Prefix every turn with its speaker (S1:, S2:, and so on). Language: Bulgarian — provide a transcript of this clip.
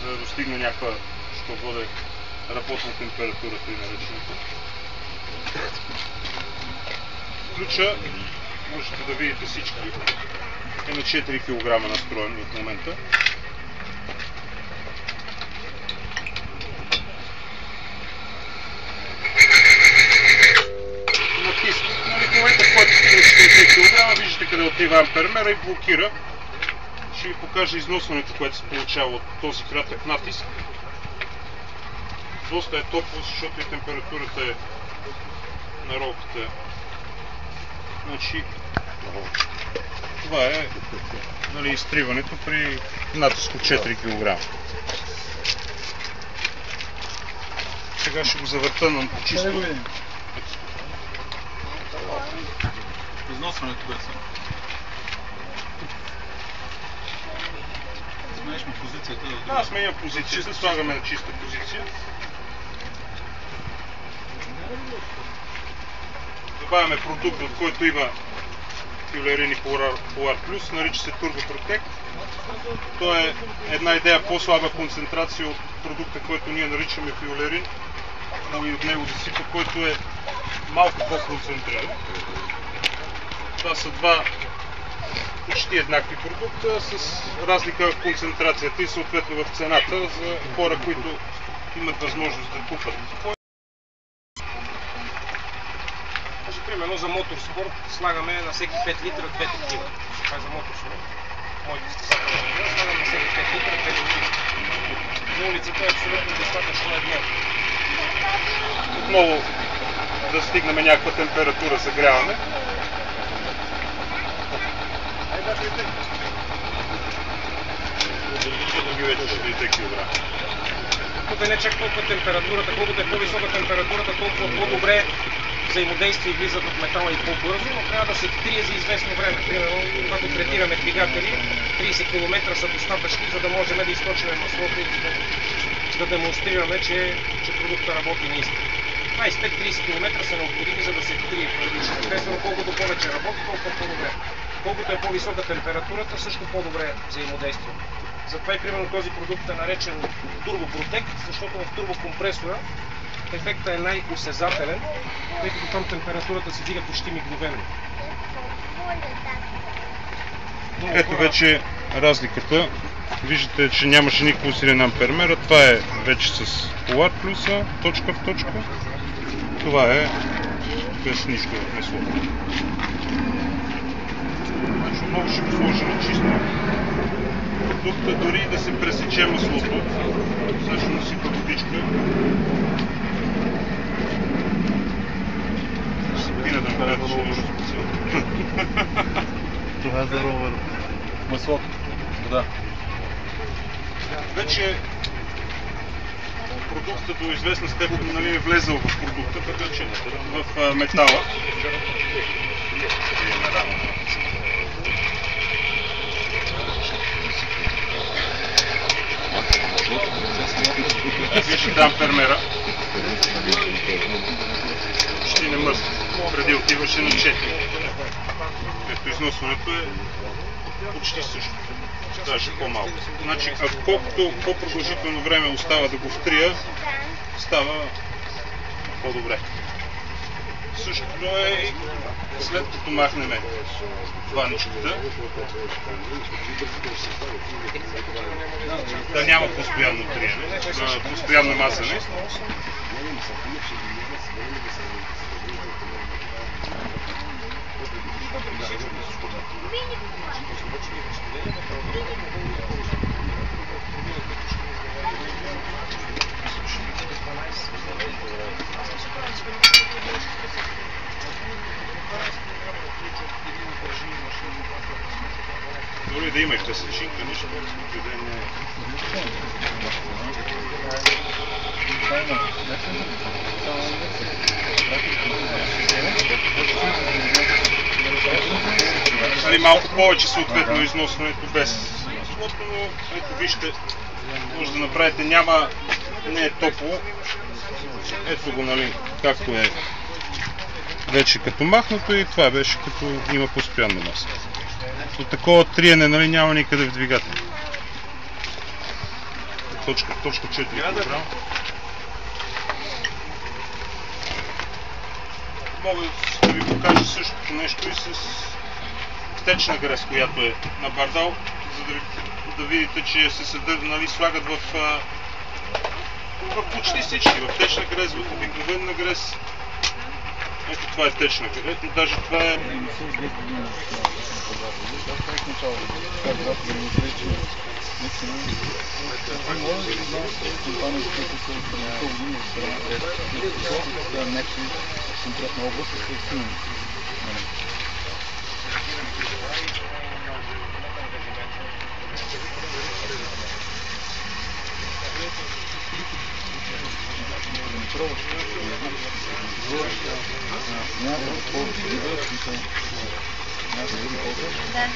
S1: за да достигне някаква, що бъде работна температура, при наречената. Ключа, можете да видите всички, е на 4 кг настроен в момента. Натиск. В момента, в който стигне 40 кг, виждате къде отива ампермера и блокира. Ще ви покажа износването, което се получава от този кратък натиск. Доста е топло, защото и температурата е на ролката. Значи, това е, нали, изтриването при натиск от 4 кг. Сега ще го завърта на чисто.
S2: Износването бе са. Сменяш ми позицията.
S1: Да, сменям позицията, слагаме на чиста позиция. Добавяме продукт, от който има фюлерин и Polar Plus, нарича се Turbo Protect. То е една идея по-слаба концентрация от продукта, който ние наричаме фюлерин. Мога и от него да сипа, който е малко по-концентриран. Това са два почти еднакви продукта с разлика в концентрацията и съответно в цената за хора, които имат възможност да купат.
S3: Примерно за моторспорт слагаме на всеки 5 литра 2 такива. Това е за моторспорт. Моите състезателни видео слагам на всеки 5 литра 2 такива. За улицата е абсолютно достатъчно едно.
S1: Отново да стигнем някаква температура загряване.
S3: Тук не чак толкова температурата, колкото е по-висока температурата, толкова по-добре взаимодействие влизат от метала и по-бързо, но трябва да се трие за известно време. Примерно, когато третираме двигатели, 30 км са достатъчни, за да можем да източим маслото и да демонстрираме, че продукта работи наистина. 25-30 км са необходими, за да се трие предишно. Естествено, колкото повече работи, толкова по-добре. Колкото е по-висока температурата, също по-добре взаимодействие. Затова и примерно този продукт е наречен Turbo Protect, защото в турбокомпресора ефектът е най-осезателен, тъй като там температурата се дига почти мигновено.
S1: Ето вече разликата. Виждате, че нямаше никакво усилие на ампермера. Това е вече с Polar Plus, точка в точка. Това е без нищо в маслото. Значи отново ще го сложа на чисто. Продукта дори да се пресече маслото, сега ще насипа водичка. Пина да кажа, че може специално.
S2: Това е за ровер. Маслото. Да.
S1: Вече продуктът до известна степен, нали, е влезъл в продукта, така че в метала. Виждате ампермера. Ще не мърси. Преди отиваше на 4. Ето износването е почти също. Даже по-малко. Значи, колкото по-продължително време остава да го втрия, става по-добре. Същото е и след като махнем ваничката. Да няма постоянно триене, постоянно мазане. Дори да има и пресечинка, нищо къде не е. Нали, малко повече съответно износването без маслото, но ето вижте, може да направите, не е топло. Ето го, нали, както е вече като махнато и това беше като има постоянна маса. До такова триене, нали, няма никъде в двигателя. точка 4 кг. Мога да ви покажа същото нещо и с течна грес, която е на бардал, за да видите, че се съдържа, слагат в почти всички, в течна грес, в обикновена грес. Ето това е течна грес, даже това е...
S2: конкретна област е силно. Да.